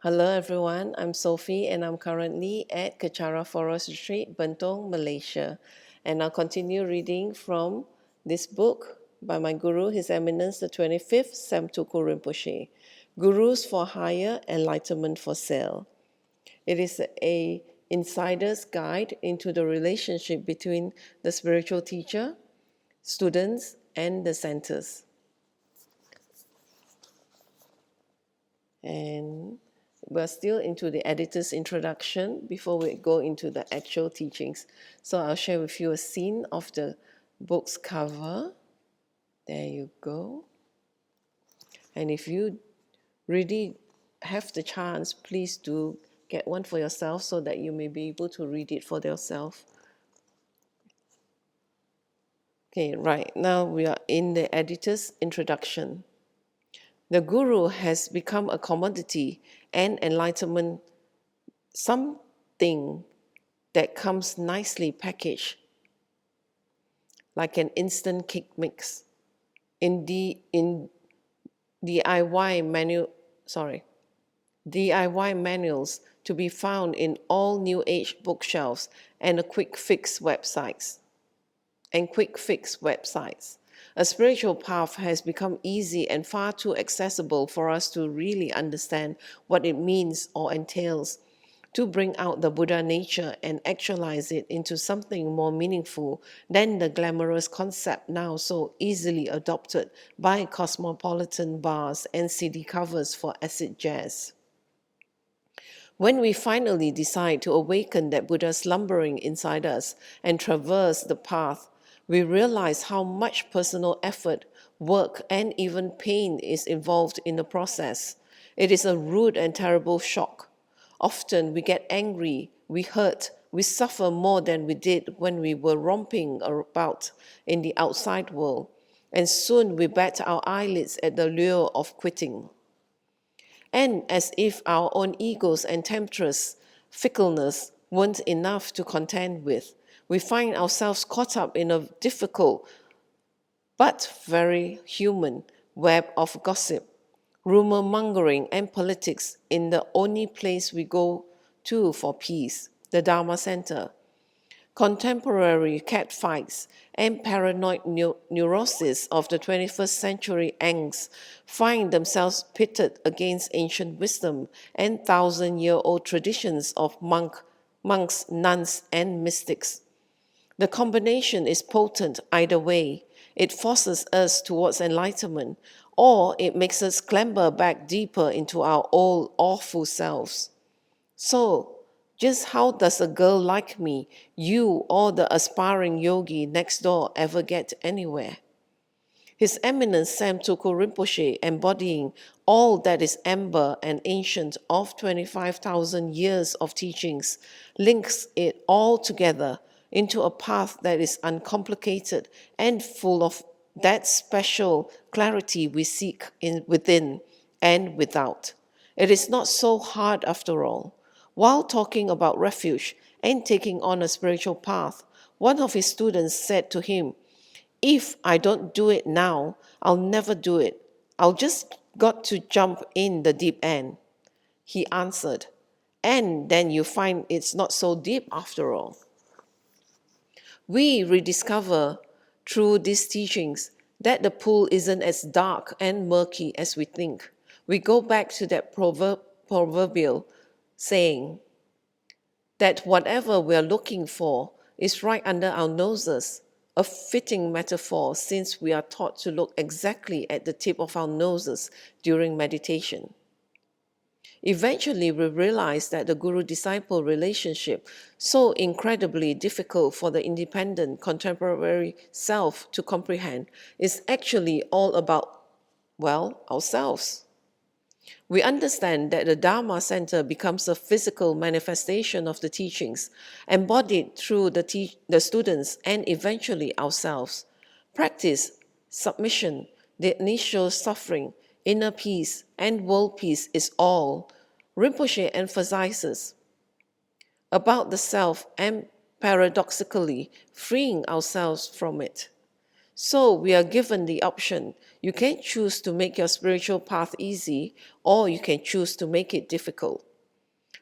Hello everyone, I'm Sophie and I'm currently at Kecara Forest Retreat, Bentong, Malaysia. And I'll continue reading from this book by my Guru, His Eminence the 25th Sam Tuku Rinpoche, Gurus for Hire, Enlightenment for Sale. It is a insider's guide into the relationship between the spiritual teacher, students, and the centers. And we're still into the editor's introduction before we go into the actual teachings. So I'll share with you a scene of the book's cover. There you go. And if you really have the chance, please do get one for yourself so that you may be able to read it for yourself. Okay, right. Now we are in the editor's introduction. The Guru has become a commodity and enlightenment something that comes nicely packaged, like an instant cake mix. In DIY manuals to be found in all New Age bookshelves and quick fix websites. A spiritual path has become easy and far too accessible for us to really understand what it means or entails, to bring out the Buddha nature and actualize it into something more meaningful than the glamorous concept now so easily adopted by cosmopolitan bars and CD covers for acid jazz. When we finally decide to awaken that Buddha slumbering inside us and traverse the path, we realize how much personal effort, work, and even pain is involved in the process. It is a rude and terrible shock. Often we get angry, we hurt, we suffer more than we did when we were romping about in the outside world, and soon we bat our eyelids at the lure of quitting. And as if our own egos and tempestuous fickleness weren't enough to contend with, we find ourselves caught up in a difficult but very human web of gossip, rumor mongering, and politics in the only place we go to for peace, the Dharma Center. Contemporary catfights and paranoid neurosis of the 21st century angst find themselves pitted against ancient wisdom and thousand-year-old traditions of monks, nuns, and mystics. The combination is potent either way. It forces us towards enlightenment, or it makes us clamber back deeper into our old awful selves. So, just how does a girl like me, you, or the aspiring yogi next door ever get anywhere? His Eminence Sam Tuku Rinpoche, embodying all that is amber and ancient of 25,000 years of teachings, links it all together into a path that is uncomplicated and full of that special clarity we seek within and without. It is not so hard after all. While talking about refuge and taking on a spiritual path, one of his students said to him, "If I don't do it now, I'll never do it. I'll just got to jump in the deep end." He answered, "And then you find it's not so deep after all." We rediscover through these teachings that the pool isn't as dark and murky as we think. We go back to that proverbial saying that whatever we're looking for is right under our noses, a fitting metaphor since we are taught to look exactly at the tip of our noses during meditation. Eventually, we realize that the guru-disciple relationship, so incredibly difficult for the independent contemporary self to comprehend, is actually all about, well, ourselves. We understand that the Dharma Center becomes a physical manifestation of the teachings, embodied through the students and eventually ourselves. Practice, submission, the initial suffering, inner peace, and world peace is all, Rinpoche emphasizes, about the self and paradoxically freeing ourselves from it. So we are given the option. You can choose to make your spiritual path easy, or you can choose to make it difficult.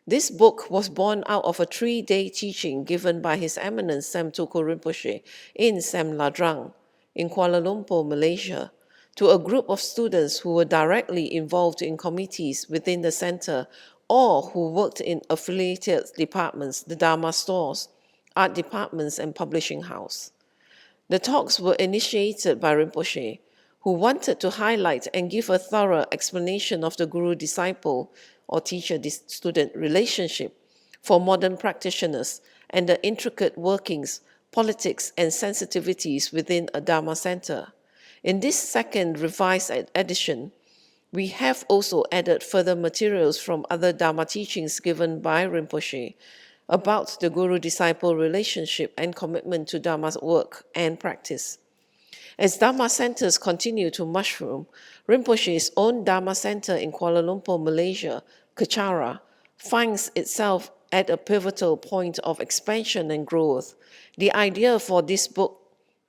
This book was born out of a 3-day teaching given by His Eminence Sam Tuku Rinpoche in Sam Ladrang, in Kuala Lumpur, Malaysia, to a group of students who were directly involved in committees within the center or who worked in affiliated departments, the Dharma stores, art departments, and publishing house. The talks were initiated by Rinpoche, who wanted to highlight and give a thorough explanation of the guru-disciple or teacher-student relationship for modern practitioners and the intricate workings, politics, and sensitivities within a Dharma center. In this second revised edition, we have also added further materials from other Dharma teachings given by Rinpoche about the guru-disciple relationship and commitment to Dharma's work and practice. As Dharma centers continue to mushroom, Rinpoche's own Dharma center in Kuala Lumpur, Malaysia, Kechara, finds itself at a pivotal point of expansion and growth. The idea for this book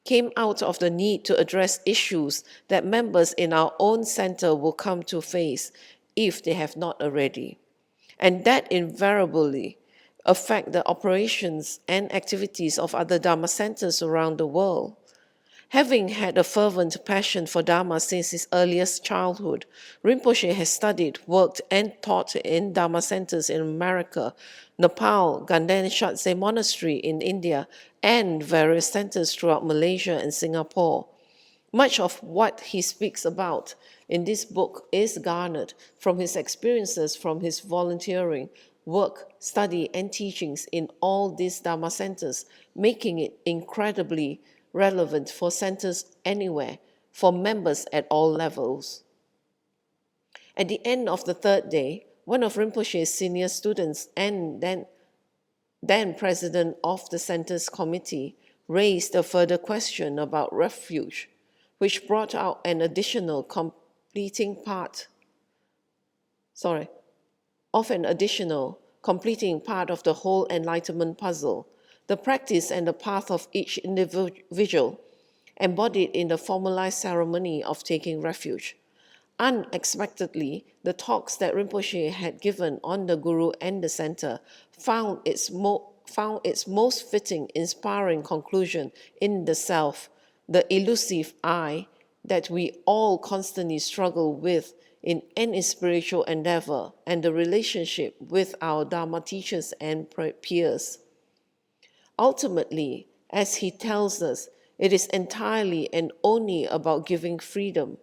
came out of the need to address issues that members in our own center will come to face if they have not already, and that invariably affect the operations and activities of other Dharma centers around the world. Having had a fervent passion for Dharma since his earliest childhood, Rinpoche has studied, worked, and taught in Dharma centers in America, Nepal, Ganden Shatse Monastery in India, and various centers throughout Malaysia and Singapore. Much of what he speaks about in this book is garnered from his experiences from his volunteering, work, study, and teachings in all these Dharma centers, making it incredibly relevant for centers anywhere, for members at all levels. At the end of the third day, one of Rinpoche's senior students and then president of the center's committee raised a further question about refuge, which brought out an additional completing part of the whole enlightenment puzzle, the practice and the path of each individual, embodied in the formalized ceremony of taking refuge. Unexpectedly, the talks that Rinpoche had given on the Guru and the center found its most fitting, inspiring conclusion in the self, the elusive I that we all constantly struggle with in any spiritual endeavor, and the relationship with our Dharma teachers and peers. Ultimately, as he tells us, it is entirely and only about giving freedom.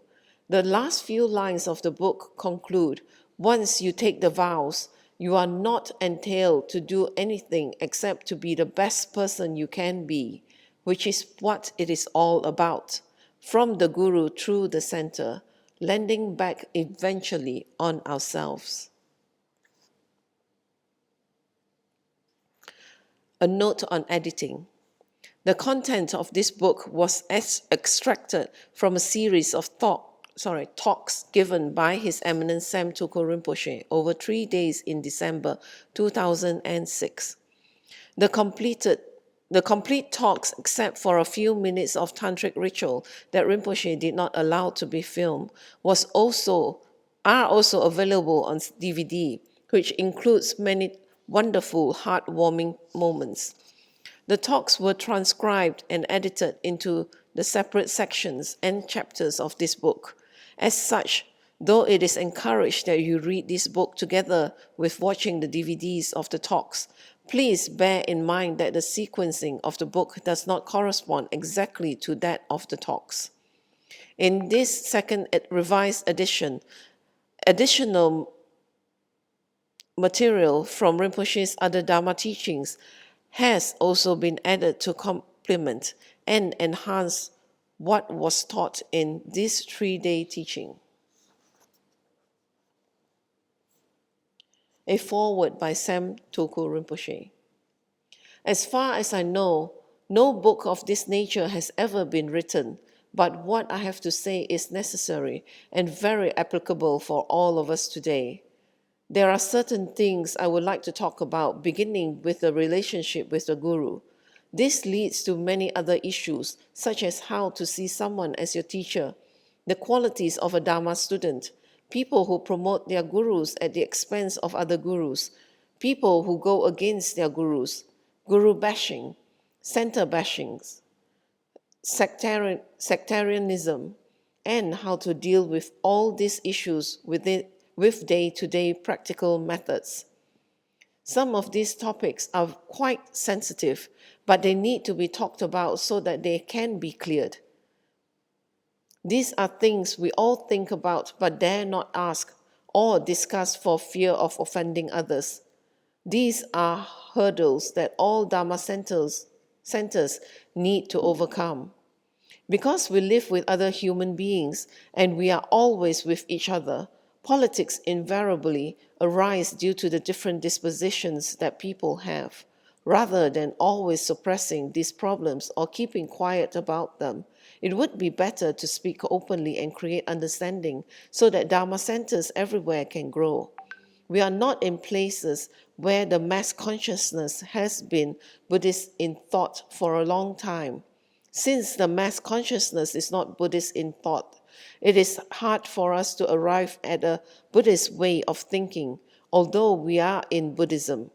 The last few lines of the book conclude, once you take the vows, you are not entailed to do anything except to be the best person you can be, which is what it is all about, from the Guru through the center, landing back eventually on ourselves. A note on editing. The content of this book was extracted from a series of talks given by His Eminence Sam Tuku Rinpoche over 3 days in December 2006. The complete talks, except for a few minutes of tantric ritual that Rinpoche did not allow to be filmed, are also available on DVD, which includes many wonderful, heartwarming moments. The talks were transcribed and edited into the separate sections and chapters of this book. As such, though it is encouraged that you read this book together with watching the DVDs of the talks, please bear in mind that the sequencing of the book does not correspond exactly to that of the talks. In this second revised edition, additional material from Rinpoche's other Dharma teachings has also been added to complement and enhance what was taught in this 3-day teaching. A foreword by Sam Tuku Rinpoche. As far as I know, no book of this nature has ever been written, but what I have to say is necessary and very applicable for all of us today. There are certain things I would like to talk about, beginning with the relationship with the Guru. This leads to many other issues, such as how to see someone as your teacher, the qualities of a Dharma student, people who promote their gurus at the expense of other gurus, people who go against their gurus, guru bashing, center bashings, sectarianism, and how to deal with all these issues with day-to-day practical methods. Some of these topics are quite sensitive, but they need to be talked about so that they can be cleared. These are things we all think about but dare not ask or discuss for fear of offending others. These are hurdles that all Dharma centers need to overcome. Because we live with other human beings and we are always with each other, politics invariably arise due to the different dispositions that people have. Rather than always suppressing these problems or keeping quiet about them, it would be better to speak openly and create understanding so that Dharma centers everywhere can grow. We are not in places where the mass consciousness has been Buddhist in thought for a long time. Since the mass consciousness is not Buddhist in thought, it is hard for us to arrive at a Buddhist way of thinking, although we are in Buddhism.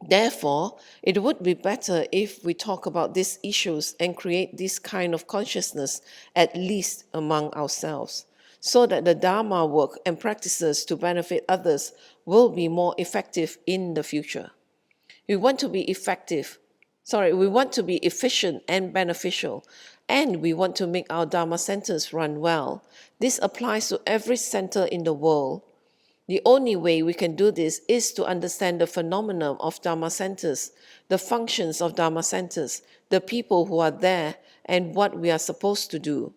Therefore, it would be better if we talk about these issues and create this kind of consciousness, at least among ourselves, so that the Dharma work and practices to benefit others will be more effective in the future. We want to be efficient and beneficial, and we want to make our Dharma centers run well. This applies to every center in the world. The only way we can do this is to understand the phenomenon of Dharma centers, the functions of Dharma centers, the people who are there, and what we are supposed to do.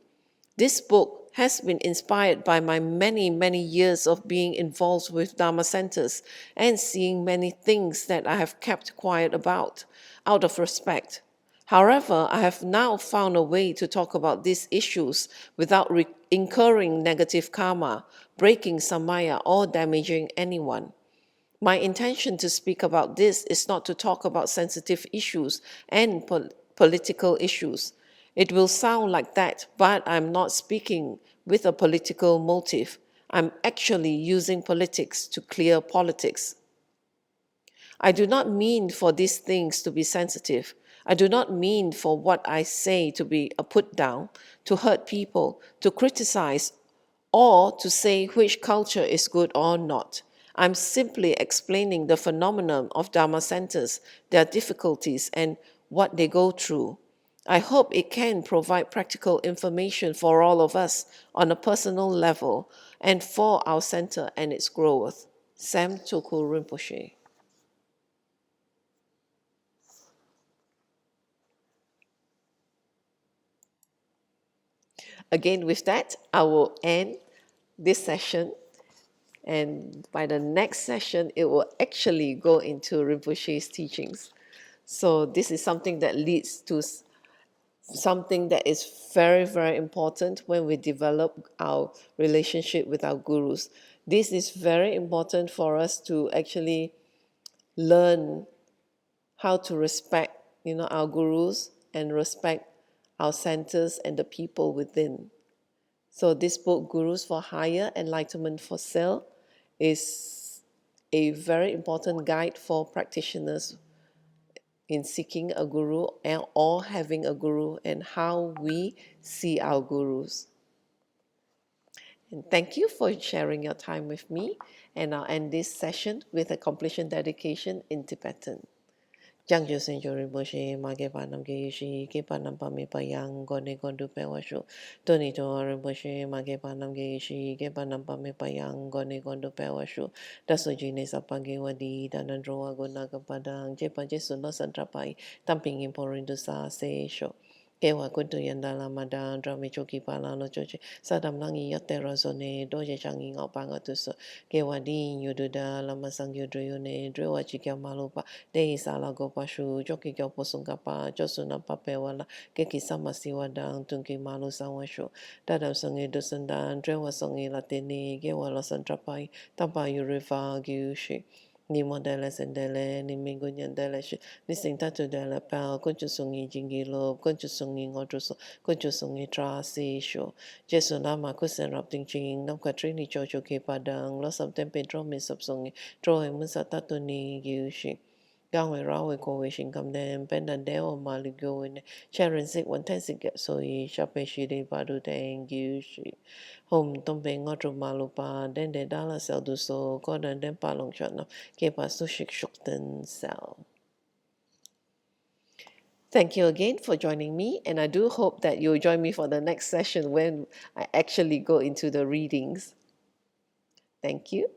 This book has been inspired by my many, many years of being involved with Dharma centers and seeing many things that I have kept quiet about, out of respect. However, I have now found a way to talk about these issues without incurring negative karma, breaking samaya, or damaging anyone. My intention to speak about this is not to talk about sensitive issues and political issues. It will sound like that, but I'm not speaking with a political motive. I'm actually using politics to clear politics. I do not mean for these things to be sensitive. I do not mean for what I say to be a put down, to hurt people, to criticize, or to say which culture is good or not. I'm simply explaining the phenomenon of Dharma centers, their difficulties, and what they go through. I hope it can provide practical information for all of us on a personal level and for our center and its growth. Sam Choku Rinpoche. Again, with that, I will end this session. And by the next session, it will actually go into Rinpoche's teachings. So this is something that leads to something that is very, very important when we develop our relationship with our gurus. This is very important for us to actually learn how to respect, our gurus and respect our centers and the people within. So this book, Gurus for Higher, Enlightenment for Sale, is a very important guide for practitioners in seeking a guru or having a guru and how we see our gurus. And thank you for sharing your time with me. And I'll end this session with a completion dedication in Tibetan. Jang jo sen jo rinpoche ma ge pa nam ge shi ge pa nam pa me pa yang go ne go du pe wa shu to ni to rinpoche ma ge pa nam ge shi ge pa nam pa me pa yang go ne go du pe wa shu da so ji ne sa pa ge wa di da nan ro wa go na ka pa dang je pa je sun no san tra pai tam ping in po rin du sa se sho ke wa kun tu yan da la ma da dra me cho ki pa la no cho che sa dam lang yi ya te ro so ne do je chang yi ngao pa nga tu so ke wa di yu du da la ma sang yu dru yu ne dru wa chi kya ma lo pa de sa la go pa shu jo ki kya po sung ka pa cho su na pa pe wa la ke ki sa ma si wa dang tung ki ma lo sa wa shu da dam sang yi du san dan dru wa song yi la te ne ke wa lo san tra pai tam pa yu ri va gi yu shi Ni modele sendele, ni mingunyan dele shi, ni singtatu dele pal, kunchu sungi jingi lob, kunchu sungi ngodruso, kunchu sungi trasi sho. Jesu nama kusen rap ting ching, nam katrini chocho ke padang, lo sab tempe dro mi sab sungi, dro e musa tatu ni gyushi. Gangwe rawe ko we shin kam den, pendan deo mali go in, Sharon sik one ten sik get so yi, shape shi de badu den gyushi. Home tombe ngodru malupa, den de dala sel du so, kodan den palong shot no. Cell. Thank you again for joining me, and I do hope that you'll join me for the next session when I actually go into the readings. Thank you.